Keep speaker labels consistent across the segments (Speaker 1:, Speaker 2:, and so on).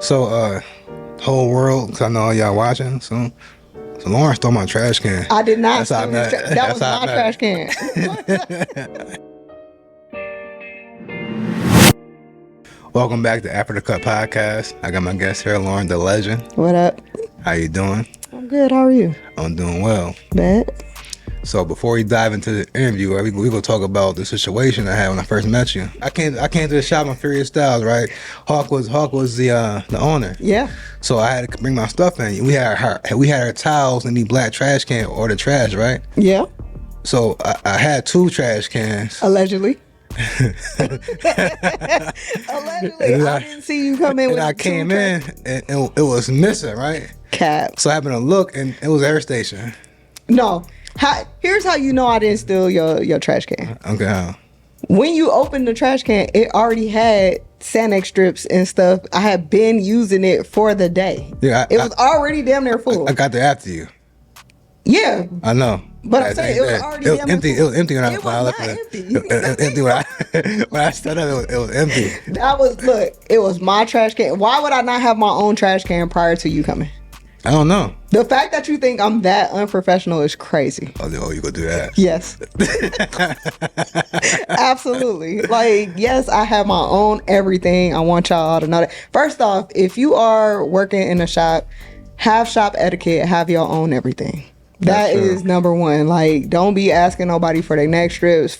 Speaker 1: So, whole world, 'cause I know all y'all watching. So Lauren stole my trash can.
Speaker 2: I did not.
Speaker 1: That's how I met.
Speaker 2: That was my trash can.
Speaker 1: Welcome back to After the Cut podcast. I got my guest here, Lauren the Legend.
Speaker 2: What up?
Speaker 1: How you doing?
Speaker 2: I'm good. How are you?
Speaker 1: I'm doing well.
Speaker 2: Bad.
Speaker 1: So before we dive into the interview, we gonna talk about the situation I had when I first met you. I came to the shop on Furious Styles, right? Hawk was the owner.
Speaker 2: Yeah.
Speaker 1: So I had to bring my stuff in. We had our towels in the black trash can or the trash, right?
Speaker 2: Yeah.
Speaker 1: So I had two trash cans.
Speaker 2: Allegedly. Allegedly. I didn't see you come in with
Speaker 1: and I came in and it was missing, right?
Speaker 2: Cap.
Speaker 1: So I happened to look and it was Air Station.
Speaker 2: No. Here's how you know I didn't steal your trash can.
Speaker 1: Okay, how?
Speaker 2: When you opened the trash can, it already had Sanex strips and stuff. I had been using it for the day.
Speaker 1: Yeah,
Speaker 2: it was already damn near full.
Speaker 1: I got there after you.
Speaker 2: Yeah.
Speaker 1: I know.
Speaker 2: But I'm saying it was already
Speaker 1: empty. It was empty when I left.
Speaker 2: It was
Speaker 1: empty when I stood up. It was empty.
Speaker 2: It was my trash can. Why would I not have my own trash can prior to you coming?
Speaker 1: I don't know.
Speaker 2: The fact that you think I'm that unprofessional is crazy.
Speaker 1: Oh, you gonna do that?
Speaker 2: Yes. Absolutely. Like, yes, I have my own everything. I want y'all to know that. First off, if you are working in a shop, have shop etiquette, have your own everything. That is number one. Like, don't be asking nobody for their neck strips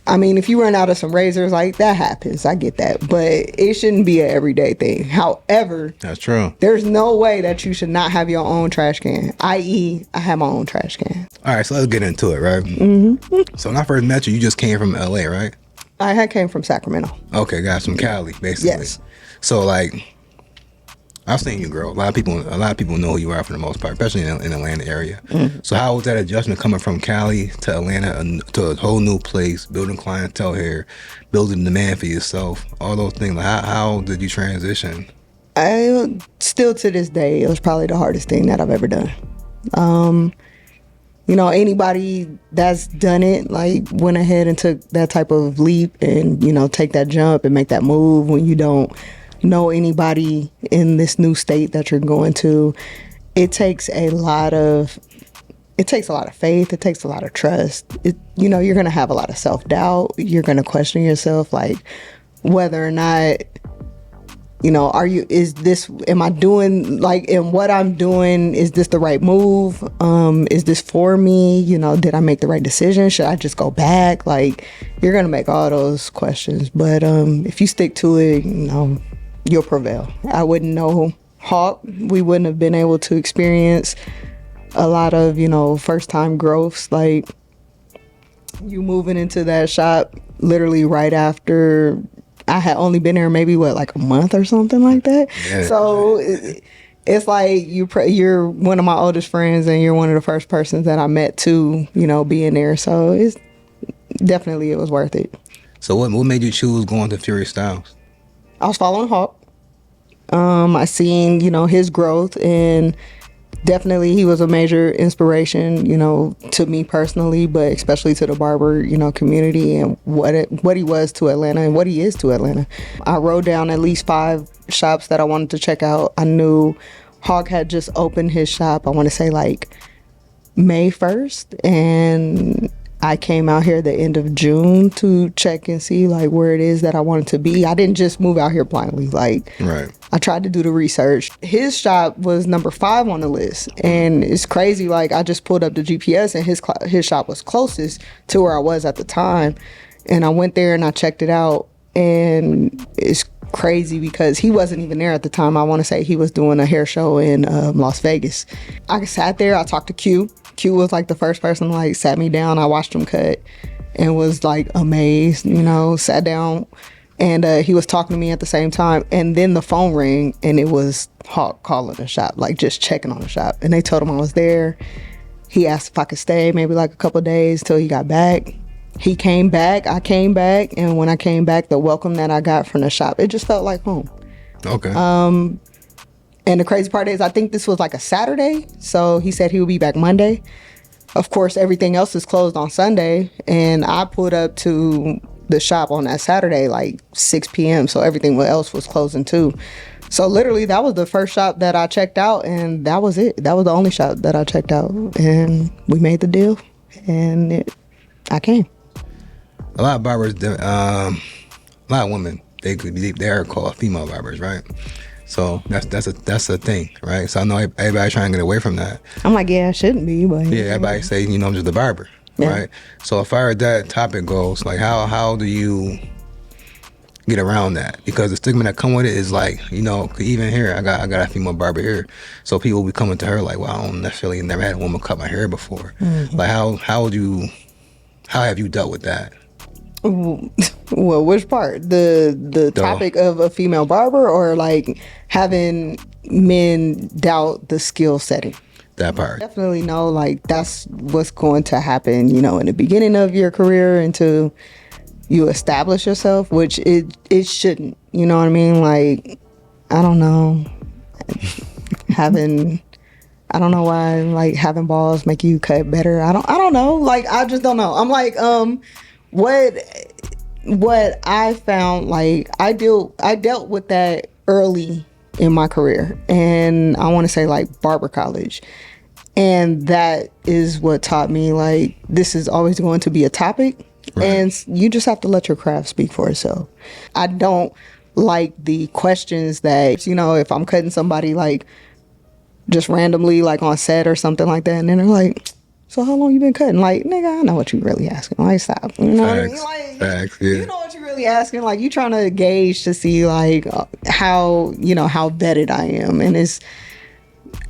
Speaker 2: if you run out of some razors, like, that happens. I get that. But it shouldn't be an everyday thing. However,
Speaker 1: that's true.
Speaker 2: There's no way that you should not have your own trash can, i.e., I have my own trash can.
Speaker 1: All right, so let's get into it, right?
Speaker 2: Mm-hmm.
Speaker 1: So when I first met you just came from LA, right?
Speaker 2: I came from Sacramento.
Speaker 1: Okay, guys, from Cali, basically.
Speaker 2: Yes.
Speaker 1: So, like, I've seen you grow. A lot of people know who you are for the most part, especially in the Atlanta area. Mm-hmm. So how was that adjustment coming from Cali to Atlanta to a whole new place, building clientele here, building demand for yourself, all those things? Like, how did you transition?
Speaker 2: Still to this day, it was probably the hardest thing that I've ever done. Anybody that's done it, like, went ahead and took that type of leap and, take that jump and make that move when you don't know anybody in this new state that you're going to. It takes a lot of faith. It takes a lot of trust. You're going to have a lot of self-doubt. You're going to question yourself, like, whether or not, am I doing, like, in what I'm doing, is this the right move? Is this for me? Did I make the right decision? Should I just go back? Like, you're going to make all those questions. But if you stick to it, you'll prevail. I wouldn't know Hawk. We wouldn't have been able to experience a lot of, first time growths. Like, you moving into that shop literally right after I had only been there maybe like a month or something like that. Yeah. So it's like you're one of my oldest friends and you're one of the first persons that I met to, being there. So it was worth it.
Speaker 1: So what made you choose going to Furious Styles?
Speaker 2: I was following Hawk. I seen, his growth, and definitely he was a major inspiration, to me personally, but especially to the barber, community, and what he was to Atlanta and what he is to Atlanta. I wrote down at least 5 shops that I wanted to check out. I knew Hawk had just opened his shop, I want to say like May 1st, and I came out here the end of June to check and see like where it is that I wanted to be. I didn't just move out here blindly. Like, right. I tried to do the research. His shop was number 5 on the list, and it's crazy. Like, I just pulled up the GPS, and his shop was closest to where I was at the time, and I went there and I checked it out, and it's crazy because he wasn't even there at the time. I want to say he was doing a hair show in Las Vegas. I sat there. I talked to Q. Q was like the first person like sat me down. I watched him cut and was like amazed, sat down, and he was talking to me at the same time. And then the phone rang, and it was Hawk calling the shop, like just checking on the shop. And they told him I was there. He asked if I could stay maybe like a couple of days till he got back. He came back, I came back, and when I came back, the welcome that I got from the shop, it just felt like home. Okay. And the crazy part is, I think this was like a Saturday, so he said he would be back Monday. Of course, everything else is closed on Sunday, and I pulled up to the shop on that Saturday like 6 p.m., so everything else was closing too. So literally, that was the first shop that I checked out, and that was it. That was the only shop that I checked out, and we made the deal, and I came.
Speaker 1: A lot of barbers, a lot of women, they are called female barbers, right? So that's a thing, right? So I know everybody trying to get away from that.
Speaker 2: I'm like, yeah, I shouldn't be, but
Speaker 1: Yeah, everybody say, I'm just a barber,
Speaker 2: Yeah.
Speaker 1: right? So as far as that topic goes, like how do you get around that? Because the stigma that come with it is like, even here, I got a female barber here, so people will be coming to her like, well, I don't necessarily never had a woman cut my hair before. Like how have you dealt with that?
Speaker 2: Well, which part? The topic of a female barber, or like having men doubt the skill setting?
Speaker 1: That part.
Speaker 2: Definitely know, like, that's what's going to happen, in the beginning of your career until you establish yourself, which it shouldn't. You know what I mean? Like, I don't know. I don't know why, like, having balls make you cut better. I don't know. Like, I just don't know. I'm like, what I found, like, I dealt with that early in my career, and I want to say like barber college, and that is what taught me, like, this is always going to be a topic, right. And you just have to let your craft speak for itself. I don't like the questions that, if I'm cutting somebody like just randomly, like on set or something like that, and then they're like, so how long you been cutting? Like, nigga, I know what you really asking. Like, stop. You know what I mean? Like,
Speaker 1: Facts, yeah.
Speaker 2: You know what you really asking. Like, you trying to gauge to see, like, how vetted I am. And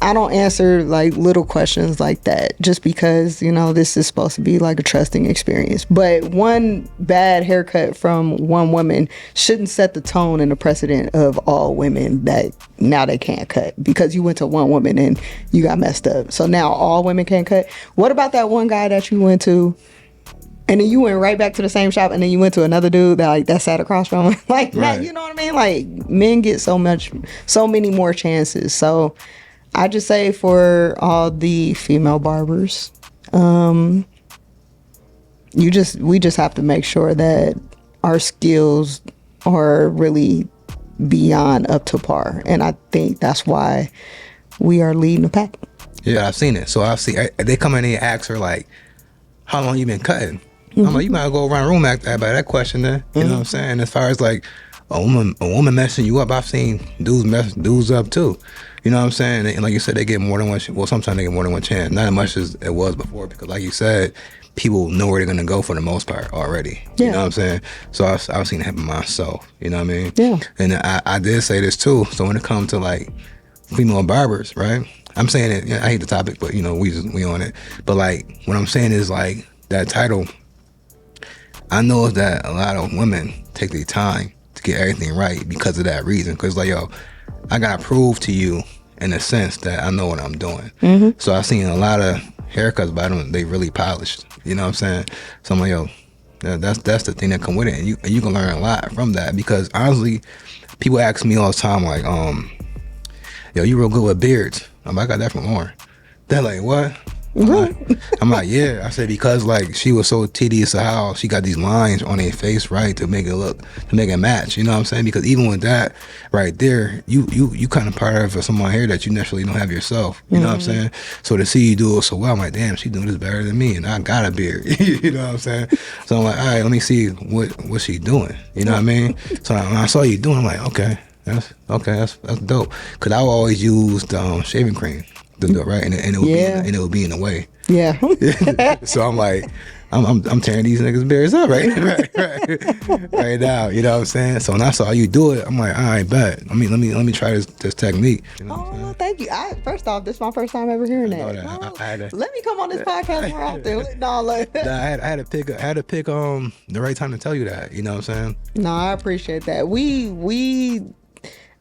Speaker 2: I don't answer, like, little questions like that just because, this is supposed to be, like, a trusting experience. But one bad haircut from one woman shouldn't set the tone and the precedent of all women that now they can't cut because you went to one woman and you got messed up. So now all women can't cut. What about that one guy that you went to and then you went right back to the same shop and then you went to another dude that sat across from him? Like, right. You know what I mean? Like, men get so many more chances. So I just say for all the female barbers, we just have to make sure that our skills are really beyond up to par, and I think that's why we are leading the pack.
Speaker 1: Yeah, I've seen it. So they come in and ask her like, "How long you been cutting?" I'm like, you might go around the room about that question then. You know what I'm saying? As far as like a woman messing you up, I've seen dudes mess dudes up too. You know what I'm saying? And like you said, they get more than one. Well, sometimes they get more than one chance. Not as much as it was before, because like you said, people know where they're gonna go for the most part already. Yeah. You know what I'm saying? So I've seen it happen myself. You know what I mean?
Speaker 2: Yeah.
Speaker 1: And I did say this too. So when it comes to like female barbers, right? I'm saying it. I hate the topic, but we on it. But like what I'm saying is like that title. I know that a lot of women take their time to get everything right because of that reason. Because like, yo, I gotta prove to you in a sense that I know what I'm doing. Mm-hmm. So I've seen a lot of haircuts by them, they really polished. You know what I'm saying? So I'm like, yo, that's the thing that come with it, and you can learn a lot from that. Because honestly, people ask me all the time like, yo, you real good with beards. I got that from Lauren. They're like, what? I'm like, yeah. I said, because like she was so tedious of how she got these lines on her face, right, to make it match. You know what I'm saying? Because even with that right there, you kind of part of someone here that you naturally don't have yourself. You know what I'm saying? So to see you do it so well, I'm like, damn, she doing this better than me, and I got a beard. You know what I'm saying? So I'm like, all right, let me see what she doing. You know what I mean? So when I saw you doing, I'm like, okay, that's dope. Cause I always used shaving cream. Right, and it would be in the way.
Speaker 2: Yeah.
Speaker 1: So I'm like, I'm tearing these niggas' beards up right now. You know what I'm saying? So when I saw you do it, I'm like, all right, bet. Let me try this technique. You know
Speaker 2: well, thank you. First off, this is my first time ever hearing that. Let me come on this podcast more often.
Speaker 1: I had to pick the right time to tell you that. You know what I'm saying?
Speaker 2: No, I appreciate that.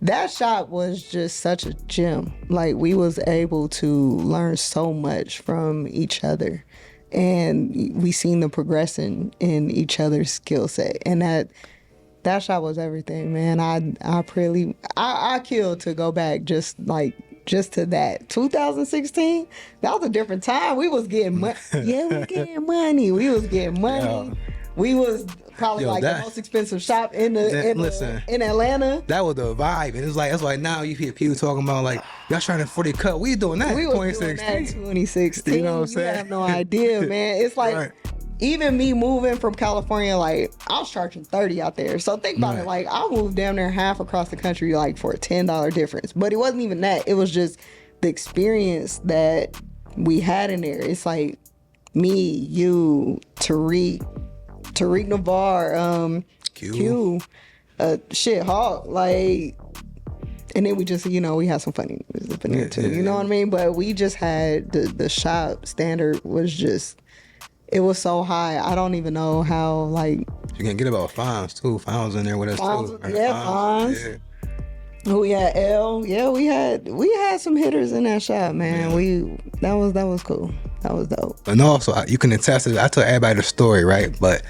Speaker 2: That shop was just such a gem. Like, we was able to learn so much from each other, and we seen the progression in each other's skill set. And that shop was everything, man. I killed to go back just to that. 2016, that was a different time. We was getting money. Yeah, we was getting money. We was getting money. Yeah. We was probably
Speaker 1: Yo,
Speaker 2: like
Speaker 1: that-
Speaker 2: the most expensive shop in
Speaker 1: listen.
Speaker 2: in Atlanta.
Speaker 1: That was the vibe, and it's like that's why now you hear people talking about like y'all trying to 40 cut. We doing that.
Speaker 2: We was doing that in 2016.
Speaker 1: You know what I'm saying?
Speaker 2: You have no idea, man. It's like
Speaker 1: Right.
Speaker 2: even me moving from California, like I was charging 30 out there. So think about it,
Speaker 1: Right.
Speaker 2: like I moved down there half across the country, like for a $10 difference. But it wasn't even that. It was just the experience that we had in there. It's like me, you, Tariq Navar, Q, Hawk, like, and then we just, we had some funny music up in there too. You know what I mean? But we just had the shop standard was just, it was so high. I don't even know how, like,
Speaker 1: You can get about Fonz too. Fonz in there with us too.
Speaker 2: Fonz.
Speaker 1: Yeah.
Speaker 2: We had L. Yeah, we had some hitters in that shop, man. That was cool. That was dope.
Speaker 1: And also, you can attest to it. I tell everybody the story, right? But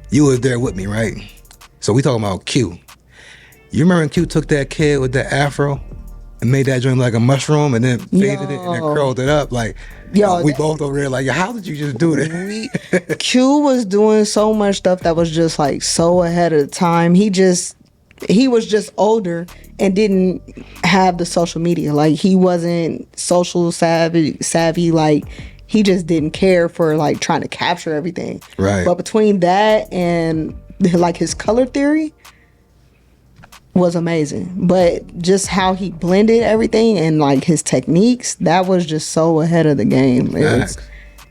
Speaker 1: you was there with me, right? So we talking about Q. You remember when Q took that kid with the afro and made that joint like a mushroom and then faded it and then curled it up? Like, we both over there like, how did you just do that?
Speaker 2: Q was doing so much stuff that was just like so ahead of the time. He was just older and didn't have the social media. Like he wasn't social savvy. Like he just didn't care for like trying to capture everything.
Speaker 1: Right.
Speaker 2: But between that and like his color theory was amazing. But just how he blended everything and like his techniques, that was just so ahead of the game.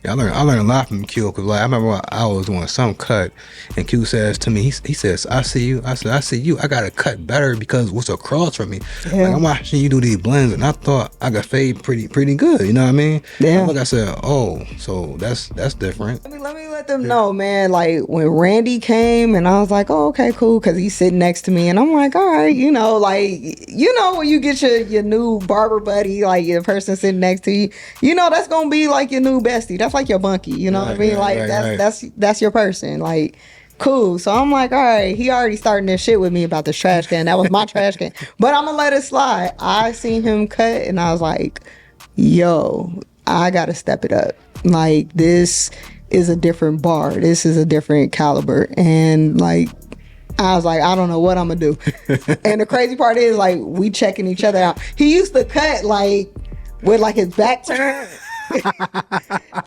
Speaker 1: Yeah, I learned a lot from Q because like I remember when I was doing some cut and Q says to me, he says, I see you. I said, I see you. I gotta cut better because what's across from me.
Speaker 2: Yeah.
Speaker 1: Like I'm watching you do these blends and I thought I could fade pretty good. You know what I mean?
Speaker 2: Yeah.
Speaker 1: Like I said, oh, so that's different.
Speaker 2: Let me let them know, man. Like when Randy came and I was like, oh, okay, cool. Cause he's sitting next to me and I'm like, all right, when you get your new barber buddy, like your person sitting next to you, that's going to be like your new bestie. That's like your bunkie. You know what I mean? Like that's your person. Like, cool. So I'm like, all right, he already starting this shit with me about this trash can. That was my trash can. But I'm gonna let it slide. I seen him cut and I was like, yo, I gotta step it up. Like this is a different bar. This is a different caliber. And like I was like, I don't know what I'm gonna do. And the crazy part is like we checking each other out. He used to cut like with like his back turned.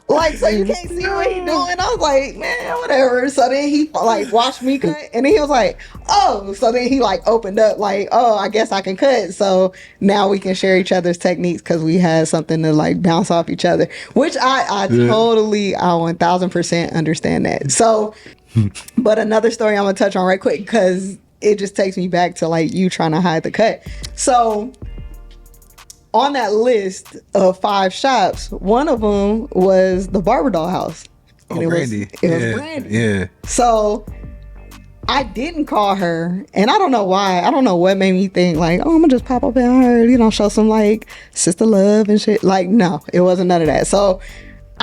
Speaker 2: Like so you can't see what he doing. I was like, man, whatever. So then he like watched me cut and then he was like, oh. So then he like opened up like, oh, I guess I can cut. So now we can share each other's techniques because we had something to like bounce off each other, which I 1000% understand that. So but another story I'm gonna touch on right quick because it just takes me back to like you trying to hide the cut. So on that list of 5 shops, one of them was the Barber Doll House. And
Speaker 1: Brandy.
Speaker 2: It was Brandy.
Speaker 1: Yeah.
Speaker 2: So I didn't call her, and I don't know why. I don't know what made me think like, oh, I'm gonna just pop up on her, show some like sister love and shit. Like, no, it wasn't none of that. So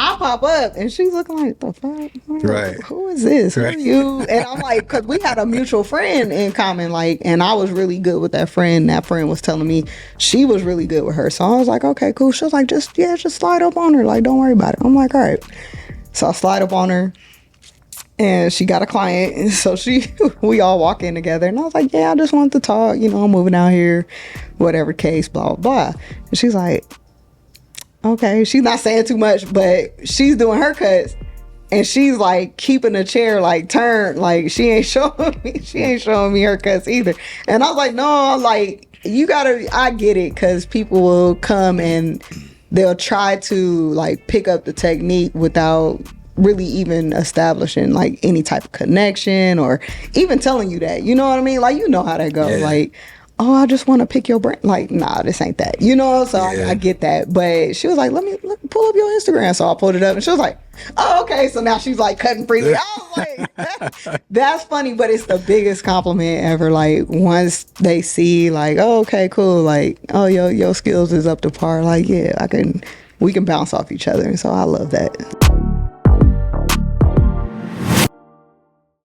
Speaker 2: I pop up and she's looking like, the fuck?
Speaker 1: Right.
Speaker 2: Who is this?
Speaker 1: Right.
Speaker 2: Who are you? And I'm like, because we had a mutual friend in common, like, and I was really good with that friend. That friend was telling me she was really good with her. So I was like, okay, cool. She was like, just slide up on her. Like, don't worry about it. I'm like, all right. So I slide up on her and she got a client. And so we all walk in together. And I was like, yeah, I just wanted to talk. I'm moving out here, whatever case, blah, blah, blah. And she's like, okay, she's not saying too much, but she's doing her cuts and she's like keeping the chair like turned, like she ain't showing me her cuts either. And I was like, no, like I get it, because people will come and they'll try to like pick up the technique without really even establishing like any type of connection or even telling you that, you know what I mean? Like, how that goes.
Speaker 1: Yeah.
Speaker 2: Like, oh, I just want to pick your brain. Like, nah, this ain't that. So I get that. But she was like, let me pull up your Instagram. So I pulled it up and she was like, oh, okay. So now she's like cutting freely. I was like, that's funny, but it's the biggest compliment ever. Like once they see like, oh, okay, cool. Like, oh, your skills is up to par. Like, yeah, we can bounce off each other. And so I love that.